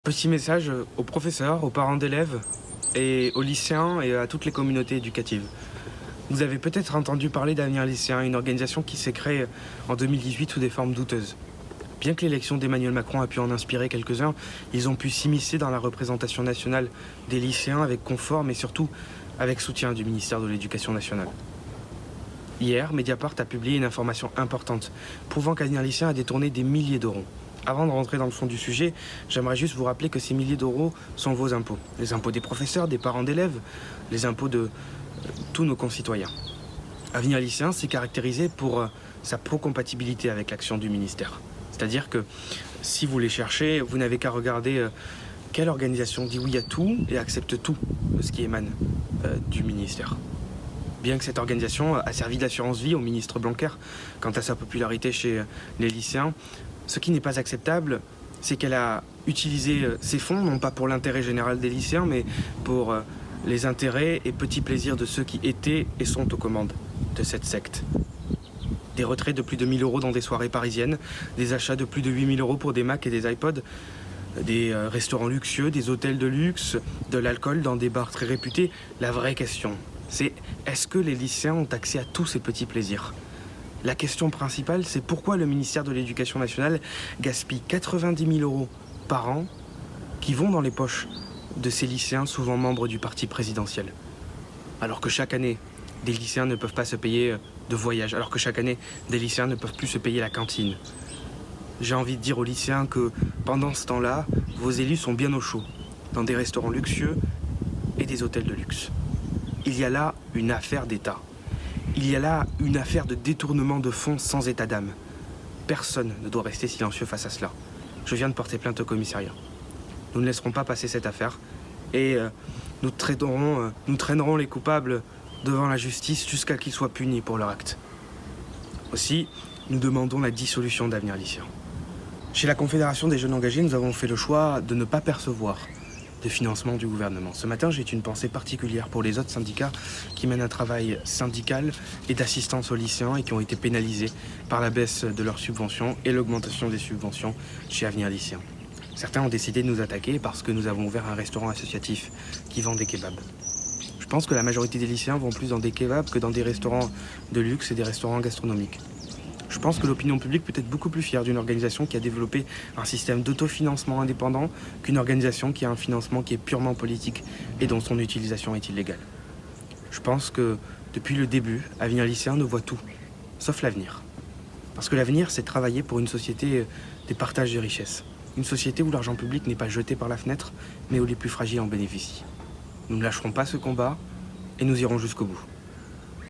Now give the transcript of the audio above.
Petit message aux professeurs, aux parents d'élèves et aux lycéens et à toutes les communautés éducatives. Vous avez peut-être entendu parler d'Avenir Lycéen, une organisation qui s'est créée en 2018 sous des formes douteuses. Bien que l'élection d'Emmanuel Macron a pu en inspirer quelques-uns, ils ont pu s'immiscer dans la représentation nationale des lycéens avec confort, mais surtout avec soutien du ministère de l'Éducation nationale. Hier, Mediapart a publié une information importante, prouvant qu'Avenir Lycéen a détourné des milliers d'euros. Avant de rentrer dans le fond du sujet, j'aimerais juste vous rappeler que ces milliers d'euros sont vos impôts. Les impôts des professeurs, des parents d'élèves, les impôts de tous nos concitoyens. Avenir Lycéen s'est caractérisé pour sa pro-compatibilité avec l'action du ministère. C'est-à-dire que si vous les cherchez, vous n'avez qu'à regarder quelle organisation dit oui à tout et accepte tout de ce qui émane du ministère. Bien que cette organisation a servi d'assurance vie au ministre Blanquer quant à sa popularité chez les lycéens, ce qui n'est pas acceptable, c'est qu'elle a utilisé ces fonds, non pas pour l'intérêt général des lycéens, mais pour les intérêts et petits plaisirs de ceux qui étaient et sont aux commandes de cette secte. Des retraits de plus de 1000 euros dans des soirées parisiennes, des achats de plus de 8000 euros pour des Macs et des iPods, des restaurants luxueux, des hôtels de luxe, de l'alcool dans des bars très réputés. La vraie question, c'est est-ce que les lycéens ont accès à tous ces petits plaisirs ? La question principale, c'est pourquoi le ministère de l'Éducation nationale gaspille 90 000 euros par an qui vont dans les poches de ces lycéens souvent membres du parti présidentiel. Alors que chaque année, des lycéens ne peuvent pas se payer de voyage, alors que chaque année, des lycéens ne peuvent plus se payer la cantine. J'ai envie de dire aux lycéens que pendant ce temps-là, vos élus sont bien au chaud, dans des restaurants luxueux et des hôtels de luxe. Il y a là une affaire d'État. Il y a là une affaire de détournement de fonds sans état d'âme. Personne ne doit rester silencieux face à cela. Je viens de porter plainte au commissariat. Nous ne laisserons pas passer cette affaire et nous traînerons les coupables devant la justice jusqu'à qu'ils soient punis pour leur acte. Aussi, nous demandons la dissolution d'Avenir Lycéen. Chez la Confédération des jeunes engagés, nous avons fait le choix de ne pas percevoir de financement du gouvernement. Ce matin, j'ai une pensée particulière pour les autres syndicats qui mènent un travail syndical et d'assistance aux lycéens et qui ont été pénalisés par la baisse de leurs subventions et l'augmentation des subventions chez Avenir Lycéen. Certains ont décidé de nous attaquer parce que nous avons ouvert un restaurant associatif qui vend des kebabs. Je pense que la majorité des lycéens vont plus dans des kebabs que dans des restaurants de luxe et des restaurants gastronomiques. Je pense que l'opinion publique peut être beaucoup plus fière d'une organisation qui a développé un système d'autofinancement indépendant qu'une organisation qui a un financement qui est purement politique et dont son utilisation est illégale. Je pense que depuis le début, Avenir Lycéen ne voit tout, sauf l'avenir. Parce que l'avenir, c'est travailler pour une société des partages de richesses. Une société où l'argent public n'est pas jeté par la fenêtre, mais où les plus fragiles en bénéficient. Nous ne lâcherons pas ce combat et nous irons jusqu'au bout.